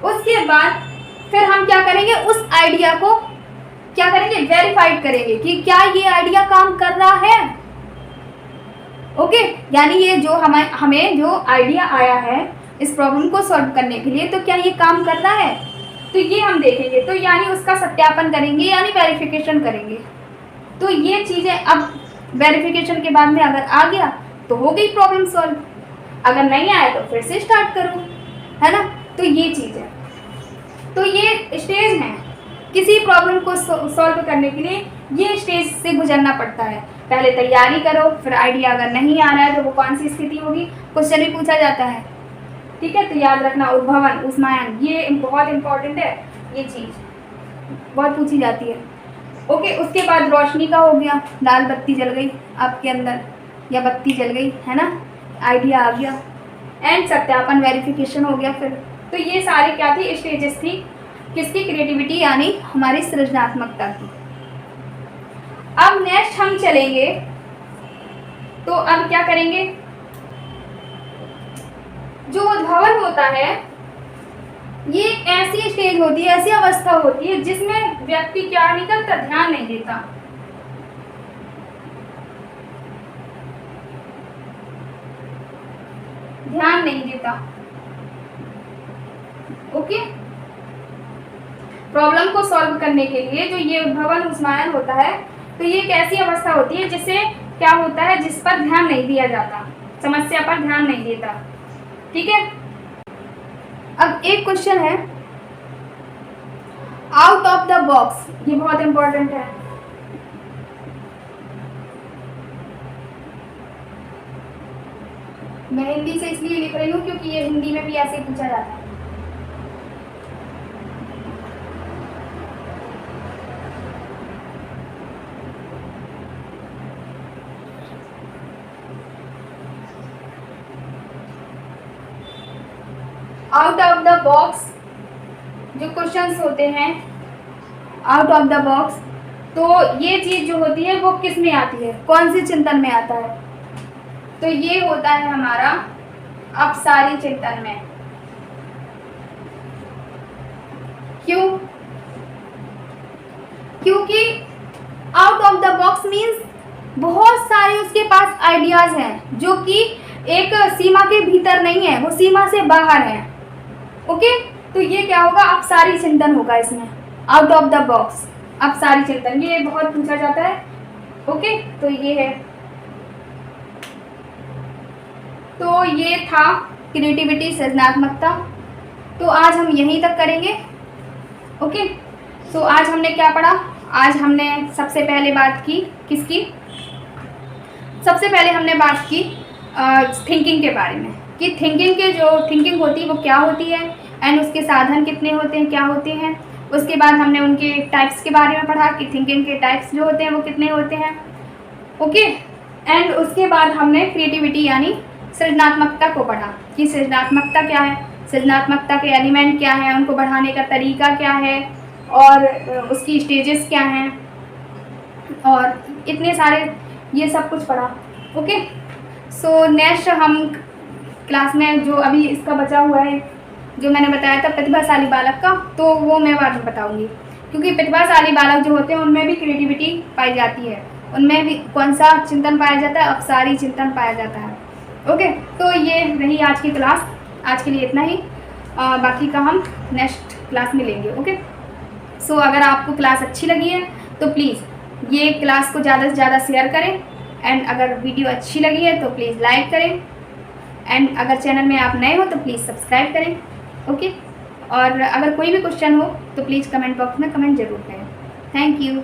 उसके बाद फिर हम क्या करेंगे, उस आइडिया को क्या करेंगे, वेरीफाइड करेंगे कि क्या ये आइडिया काम कर रहा है। ओके, यानी ये जो हमें जो आइडिया आया है इस प्रॉब्लम को सॉल्व करने के लिए, तो क्या ये काम कर रहा है, तो ये हम देखेंगे। तो यानी उसका सत्यापन करेंगे यानी वेरिफिकेशन करेंगे। तो ये चीज़ें अब वेरिफिकेशन के बाद में अगर आ गया तो हो गई प्रॉब्लम सॉल्व, अगर नहीं आया तो फिर से स्टार्ट करो, है ना। तो ये चीज़ है, तो ये स्टेज है किसी प्रॉब्लम को सॉल्व करने के लिए, ये स्टेज से गुजरना पड़ता है। पहले तैयारी करो, फिर आइडिया अगर नहीं आ रहा है तो वो कौन सी स्थिति होगी, क्वेश्चन भी पूछा जाता है, ठीक है। तो याद रखना, उद्भवन ऊष्मायन, ये बहुत इंपॉर्टेंट है, ये चीज़ बहुत पूछी जाती है। ओके, उसके बाद रोशनी का हो गया, लाल बत्ती जल गई आपके अंदर या बत्ती जल गई, है ना, आइडिया आ गया। एंड सत्यापन वेरिफिकेशन हो गया फिर। तो ये सारी क्या थी, स्टेजेस थी किसकी, क्रिएटिविटी यानी हमारी सृजनात्मकता की। अब नेक्स्ट हम चलेंगे, तो अब क्या करेंगे, जो उद्भवन होता है ये ऐसी स्टेज होती है, ऐसी अवस्था होती है जिसमें व्यक्ति क्या नहीं करता, ध्यान नहीं देता। ध्यान नहीं देता, ओके। प्रॉब्लम को सॉल्व करने के लिए जो ये उद्भवन ऊष्मायन होता है, तो ये एक ऐसी अवस्था होती है जिससे क्या होता है, जिस पर ध्यान नहीं दिया जाता, समस्या पर ध्यान नहीं देता, ठीक है। अब एक क्वेश्चन है आउट ऑफ द बॉक्स, ये बहुत इंपॉर्टेंट है। मैं हिंदी से इसलिए लिख रही हूँ क्योंकि ये हिंदी में भी ऐसे ही पूछा जाता है। आउट ऑफ द बॉक्स जो क्वेश्चंस होते हैं, आउट ऑफ द बॉक्स, तो ये चीज़ जो होती है वो किस में आती है, कौन सी चिंतन में आता है, तो ये होता है हमारा अपसारी चिंतन में। क्यों, क्योंकि out of the box means बहुत सारे उसके पास आइडियाज हैं जो कि एक सीमा के भीतर नहीं है, वो सीमा से बाहर है, ओके। तो ये क्या होगा, अपसारी चिंतन होगा इसमें, आउट ऑफ द बॉक्स, अपसारी चिंतन, ये बहुत पूछा जाता है, ओके। तो ये है, तो ये था क्रिएटिविटी, सृजनात्मकता। तो आज हम यहीं तक करेंगे, ओके। तो आज हमने क्या पढ़ा, आज हमने सबसे पहले बात की किसकी, सबसे पहले हमने बात की थिंकिंग के बारे में, कि थिंकिंग के जो थिंकिंग होती है वो क्या होती है, एंड उसके साधन कितने होते हैं, क्या होते हैं। उसके बाद हमने उनके टाइप्स के बारे में पढ़ा कि थिंकिंग के टाइप्स जो होते हैं वो कितने होते हैं, ओके। एंड उसके बाद हमने क्रिएटिविटी यानी सृजनात्मकता को पढ़ा कि सृजनात्मकता क्या है, सृजनात्मकता के एलिमेंट क्या है, उनको बढ़ाने का तरीका क्या है, और उसकी स्टेजेस क्या हैं, और इतने सारे ये सब कुछ पढ़ा। ओके, सो नेक्स्ट हम क्लास में जो अभी इसका बचा हुआ है, जो मैंने बताया था प्रतिभाशाली बालक का, तो वो मैं बाद में बताऊंगी, क्योंकि प्रतिभाशाली बालक जो होते हैं उनमें भी क्रिएटिविटी पाई जाती है, उनमें भी कौन सा चिंतन पाया जाता है, अपसारी चिंतन पाया जाता है। ओके, तो ये रही आज की क्लास, आज के लिए इतना ही, बाकी का हम नेक्स्ट क्लास में लेंगे। ओके, सो अगर आपको क्लास अच्छी लगी है तो प्लीज़ ये क्लास को ज़्यादा से ज़्यादा शेयर करें, एंड अगर वीडियो अच्छी लगी है तो प्लीज़ लाइक करें, एंड अगर चैनल में आप नए हो तो प्लीज़ सब्सक्राइब करें। ओके, और अगर कोई भी क्वेश्चन हो तो प्लीज़ कमेंट बॉक्स में कमेंट ज़रूर करें। Thank you.